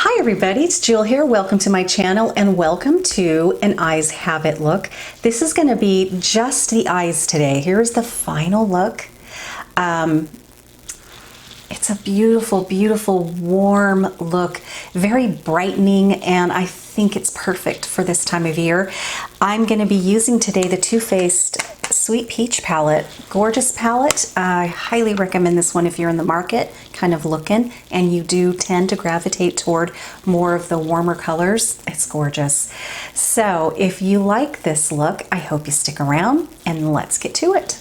Hi everybody, it's Jill here. Welcome to my channel and welcome to an Eyes Have It look. This is going to be just the eyes today. Here's the final look. It's a beautiful, beautiful, warm look, very brightening, and I think it's perfect for this time of year. I'm going to be using today the Too Faced Sweet Peach palette. Gorgeous palette. I highly recommend this one if you're in the market, kind of looking, and you do tend to gravitate toward more of the warmer colors. It's gorgeous. So if you like this look, I hope you stick around and let's get to it.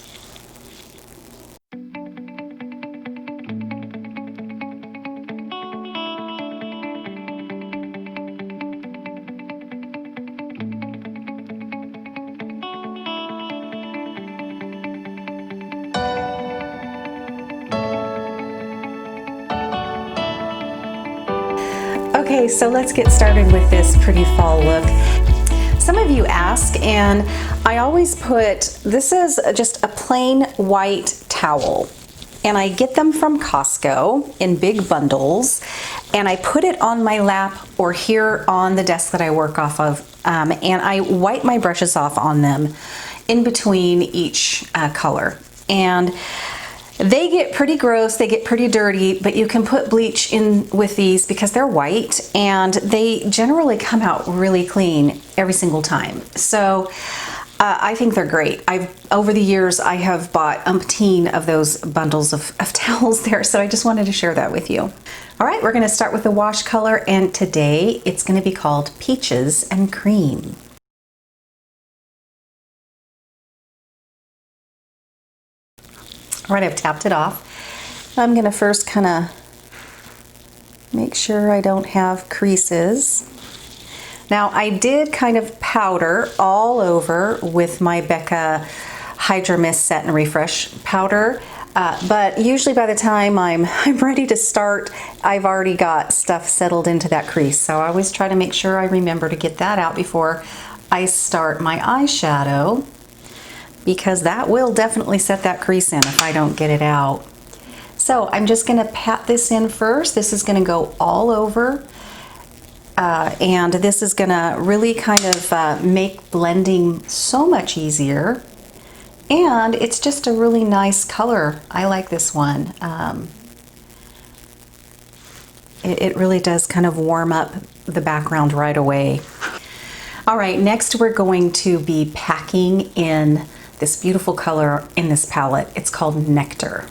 Okay, so let's get started with this pretty fall look. Some of you ask, and I always put, this is just a plain white towel, and I get them from Costco in big bundles, and I put it on my lap or here on the desk that I work off of, and I wipe my brushes off on them in between each color. And they get pretty gross, they get pretty dirty, but you can put bleach in with these because they're white and they generally come out really clean every single time. So I think they're great. Over the years, I have bought umpteen of those bundles of towels there, so I just wanted to share that with you. All right, we're gonna start with the wash color, and today it's gonna be called Peaches and Cream. All right, I've tapped it off. I'm gonna first kind of make sure I don't have creases. Now, I did kind of powder all over with my Becca Hydra Mist Set and Refresh powder, but usually by the time I'm ready to start, I've already got stuff settled into that crease. So I always try to make sure I remember to get that out before I start my eyeshadow, because that will definitely set that crease in if I don't get it out. So I'm just gonna pat this in first. This is gonna go all over, and this is gonna really kind of make blending so much easier. And it's just a really nice color. I like this one. It really does kind of warm up the background right away. All right, next we're going to be packing in this beautiful color in this palette. It's called Nectar.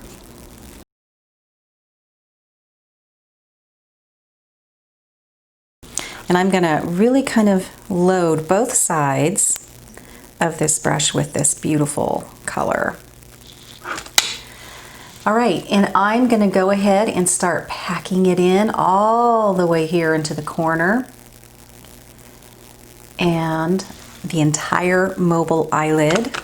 And I'm gonna really kind of load both sides of this brush with this beautiful color. All right, and I'm gonna go ahead and start packing it in all the way here into the corner and the entire mobile eyelid.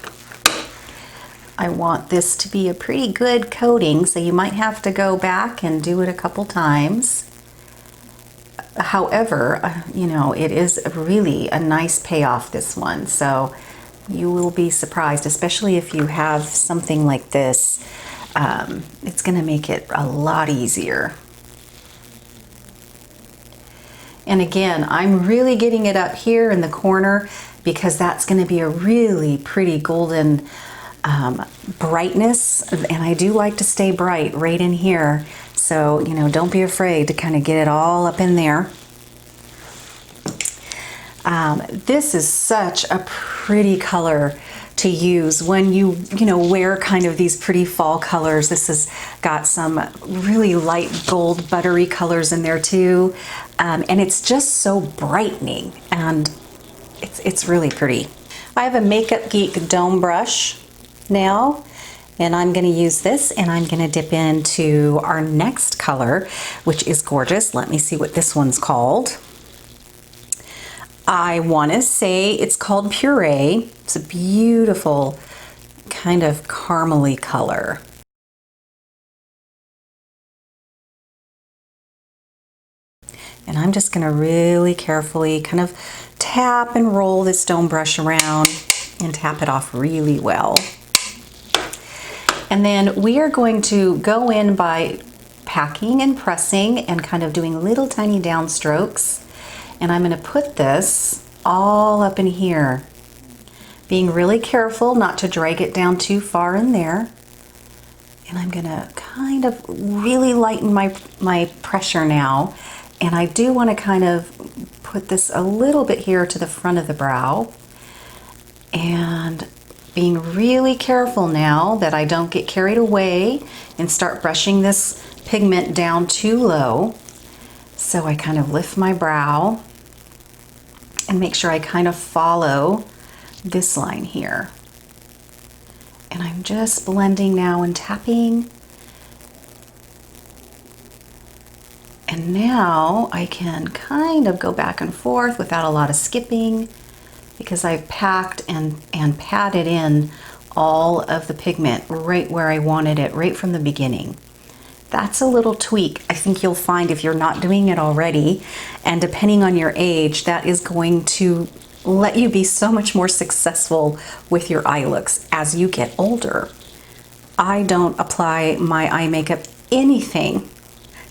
I want this to be a pretty good coating, so you might have to go back and do it a couple times. However, you know, it is really a nice payoff, this one, so you will be surprised, especially if you have something like this. It's gonna make it a lot easier. And again, I'm really getting it up here in the corner because that's gonna be a really pretty golden brightness, and I do like to stay bright right in here, so you know, don't be afraid to kind of get it all up in there. This is such a pretty color to use when you wear kind of these pretty fall colors. This has got some really light gold buttery colors in there too, and it's just so brightening, and it's really pretty. I have a Makeup Geek dome brush now, and I'm going to use this, and I'm going to dip into our next color, which is gorgeous. Let me see what this one's called. I want to say it's called Puree. It's a beautiful kind of caramely color. And I'm just going to really carefully kind of tap and roll this dome brush around and tap it off really well. And then we are going to go in by packing and pressing and kind of doing little tiny downstrokes. And I'm going to put this all up in here, being really careful not to drag it down too far in there. And I'm going to kind of really lighten my pressure now. And I do want to kind of put this a little bit here to the front of the brow. And being really careful now that I don't get carried away and start brushing this pigment down too low. So I kind of lift my brow and make sure I kind of follow this line here. And I'm just blending now and tapping. And now I can kind of go back and forth without a lot of skipping, because I've packed and patted in all of the pigment right where I wanted it, right from the beginning. That's a little tweak I think you'll find if you're not doing it already, and depending on your age, that is going to let you be so much more successful with your eye looks as you get older. I don't apply my eye makeup anything,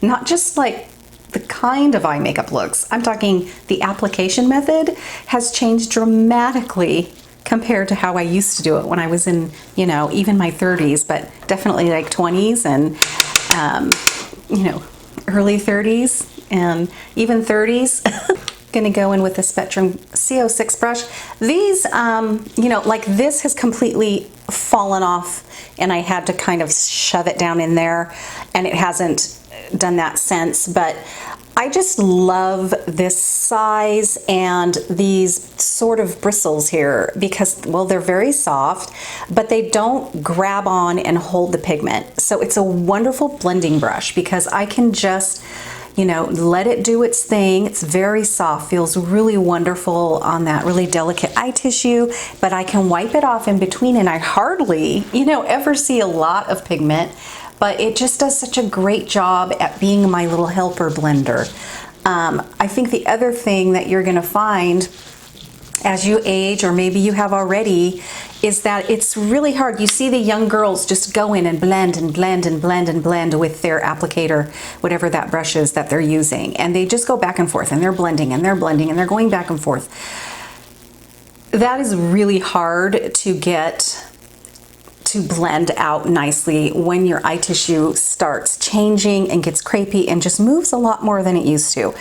not just like the kind of eye makeup looks. I'm talking the application method has changed dramatically compared to how I used to do it when I was in, you know, even my 30s, but definitely like 20s and, you know, early 30s and even 30s. Gonna go in with the Spectrum CO6 brush. These, you know, like this has completely fallen off and I had to kind of shove it down in there, and it hasn't done that since, but I just love this size and these sort of bristles here because, well, they're very soft, but they don't grab on and hold the pigment. So it's a wonderful blending brush because I can just, you know, let it do its thing. It's very soft, feels really wonderful on that really delicate eye tissue, but I can wipe it off in between, and I hardly, you know, ever see a lot of pigment, but it just does such a great job at being my little helper blender. I think the other thing that you're gonna find as you age, or maybe you have already, is that it's really hard. You see the young girls just go in and blend and blend and blend and blend with their applicator, whatever that brush is that they're using. And they just go back and forth and they're blending and they're blending and they're going back and forth. That is really hard to get to blend out nicely when your eye tissue starts changing and gets crepey and just moves a lot more than it used to.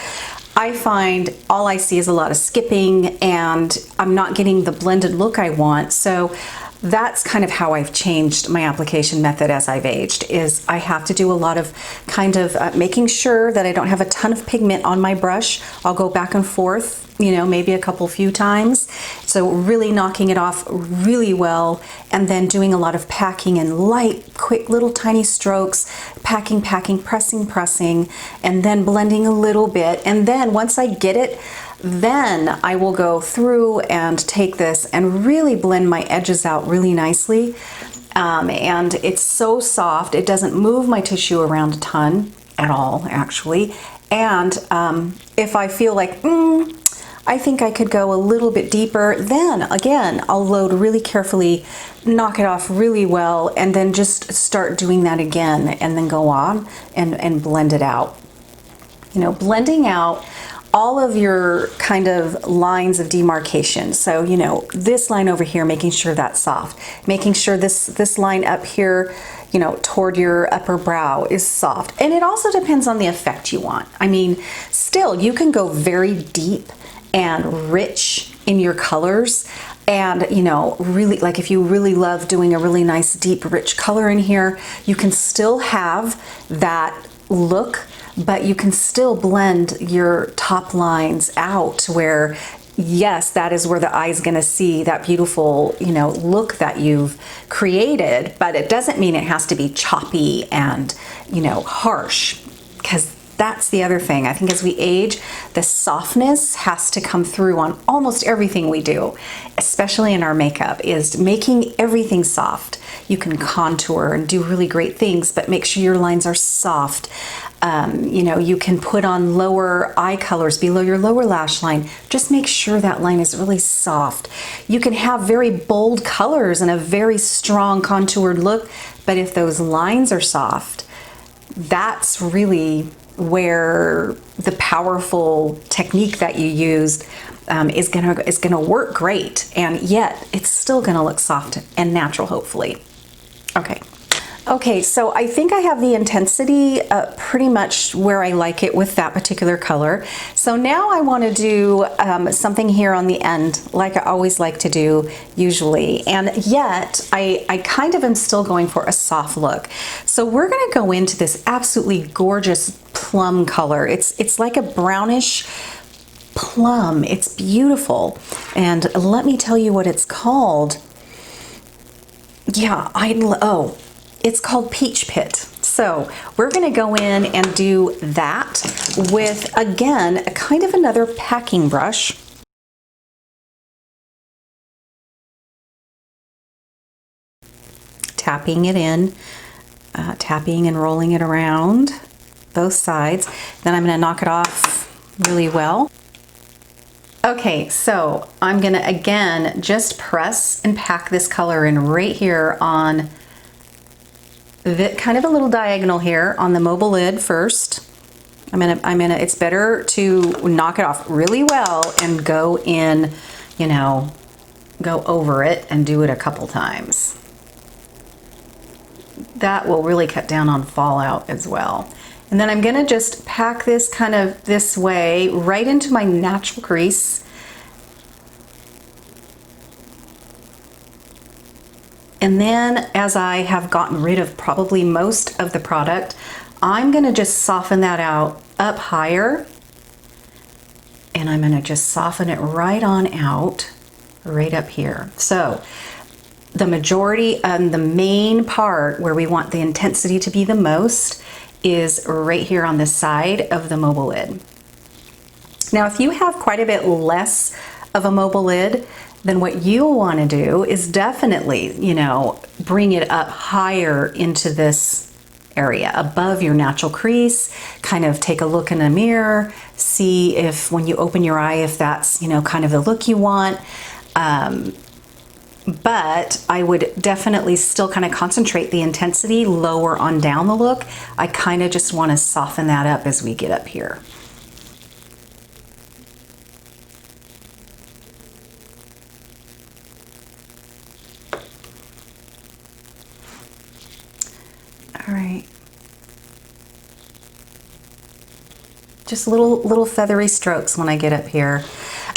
I find all I see is a lot of skipping and I'm not getting the blended look I want. So that's kind of how I've changed my application method as I've aged, is I have to do a lot of kind of making sure that I don't have a ton of pigment on my brush. I'll go back and forth, you know, maybe a few times. So really knocking it off really well, and then doing a lot of packing and light, quick little tiny strokes, packing, pressing, and then blending a little bit. And then once I get it, then I will go through and take this and really blend my edges out really nicely. And it's so soft, it doesn't move my tissue around a ton at all, actually. And if I feel like, I think I could go a little bit deeper, then again, I'll load really carefully, knock it off really well, and then just start doing that again, and then go on and blend it out. You know, blending out all of your kind of lines of demarcation. So, you know, this line over here, making sure that's soft, making sure this line up here, you know, toward your upper brow is soft. And it also depends on the effect you want. I mean, still, you can go very deep and rich in your colors, and, you know, really, like if you really love doing a really nice deep rich color in here, you can still have that look, but you can still blend your top lines out where, yes, that is where the eye's gonna see that beautiful, you know, look that you've created, but it doesn't mean it has to be choppy and, you know, harsh, because that's the other thing. I think as we age, the softness has to come through on almost everything we do, especially in our makeup, is making everything soft. You can contour and do really great things, but make sure your lines are soft. You know, you can put on lower eye colors below your lower lash line. Just make sure that line is really soft. You can have very bold colors and a very strong contoured look, but if those lines are soft, that's really where the powerful technique that you used is gonna work great, and yet it's still gonna look soft and natural, hopefully. Okay, so I think I have the intensity pretty much where I like it with that particular color. So now I want to do something here on the end, like I always like to do usually, and yet I kind of am still going for a soft look. So we're going to go into this absolutely gorgeous plum color. It's like a brownish plum. It's beautiful, and let me tell you what it's called. Yeah, it's called Peach Pit. So we're gonna go in and do that with, again, a kind of another packing brush. Tapping it in, tapping and rolling it around both sides. Then I'm gonna knock it off really well. Okay, so I'm gonna, again, just press and pack this color in right here on kind of a little diagonal here on the mobile lid first. It's better to knock it off really well and go in, you know, go over it and do it a couple times. That will really cut down on fallout as well. And then I'm gonna just pack this kind of this way right into my natural crease. And then as I have gotten rid of probably most of the product, I'm gonna just soften that out up higher. And I'm gonna just soften it right on out, right up here. So the majority and the main part where we want the intensity to be the most is right here on the side of the mobile lid. Now, if you have quite a bit less of a mobile lid, then what you'll want to do is definitely, you know, bring it up higher into this area above your natural crease. Kind of take a look in a mirror, see if when you open your eye, if that's, you know, kind of the look you want. But I would definitely still kind of concentrate the intensity lower on down the look. I kind of just want to soften that up as we get up here. All right. Just little feathery strokes when I get up here.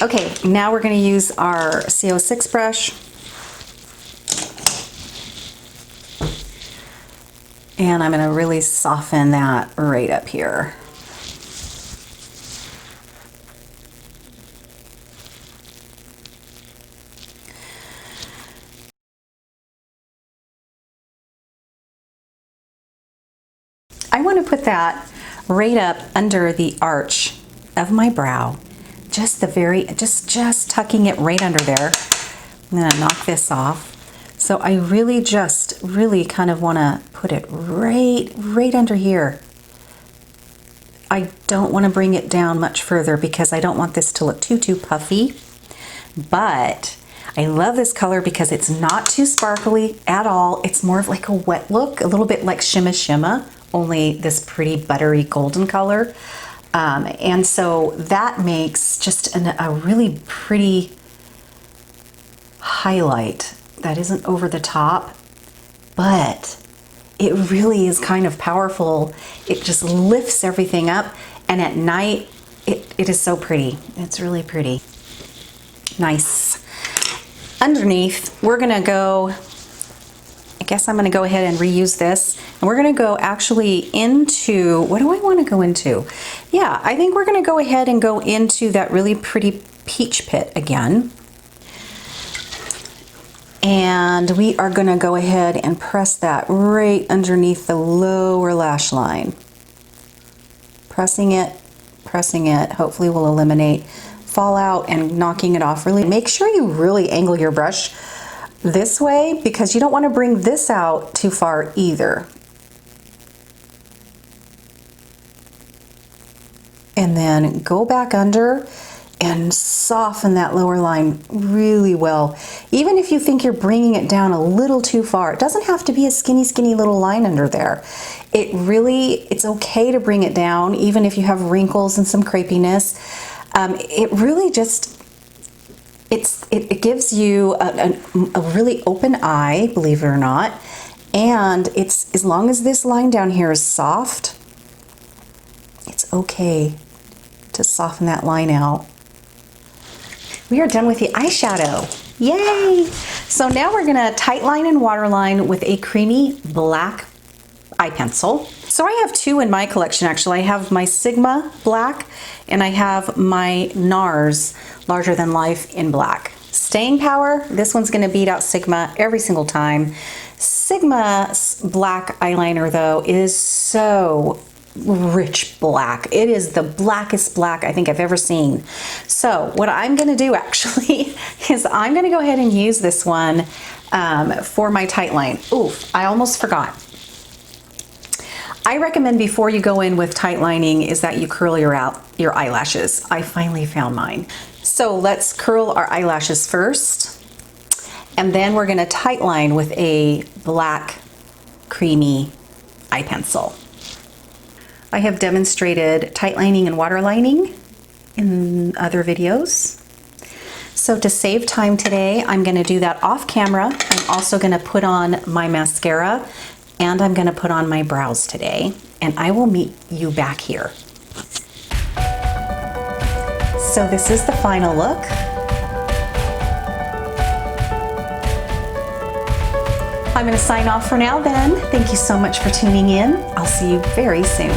Okay, now we're going to use our CO6 brush. And I'm going to really soften that right up here. I want to put that right up under the arch of my brow. Just tucking it right under there. I'm going to knock this off. So I really kind of want to put it right under here. I don't want to bring it down much further because I don't want this to look too puffy. But I love this color because it's not too sparkly at all. It's more of like a wet look, a little bit like Shimma Shimma, only this pretty buttery golden color. And so that makes just a really pretty highlight that isn't over the top, but it really is kind of powerful. It just lifts everything up, and at night it is so pretty. It's really pretty. Nice. Underneath, we're gonna go, I guess I'm gonna go ahead and reuse this, and we're gonna go actually into, what do I wanna go into? Yeah, I think we're gonna go ahead and go into that really pretty peach pit again. And we are gonna go ahead and press that right underneath the lower lash line. Pressing it, hopefully will eliminate fallout and knocking it off. Really make sure you really angle your brush this way because you don't wanna bring this out too far either. And then go back under and soften that lower line really well. Even if you think you're bringing it down a little too far, it doesn't have to be a skinny, skinny little line under there. It's okay to bring it down, even if you have wrinkles and some crepiness. It really just, it gives you a really open eye, believe it or not. And it's, as long as this line down here is soft, it's okay to soften that line out. We are done with the eyeshadow. Yay! So now we're gonna tight line and waterline with a creamy black eye pencil. So I have two in my collection actually. I have my Sigma black and I have my NARS Larger Than Life in black. Staying power, this one's gonna beat out Sigma every single time. Sigma's black eyeliner though is so rich black. It is the blackest black I think I've ever seen. So what I'm gonna do actually is I'm gonna go ahead and use this one for my tight line. Oof, I almost forgot. I recommend before you go in with tight lining is that you curl your eyelashes. I finally found mine. So let's curl our eyelashes first, and then we're gonna tight line with a black creamy eye pencil. I have demonstrated tight lining and water lining in other videos. So to save time today, I'm gonna do that off camera. I'm also gonna put on my mascara and I'm gonna put on my brows today, and I will meet you back here. So this is the final look. I'm gonna sign off for now then. Thank you so much for tuning in. I'll see you very soon.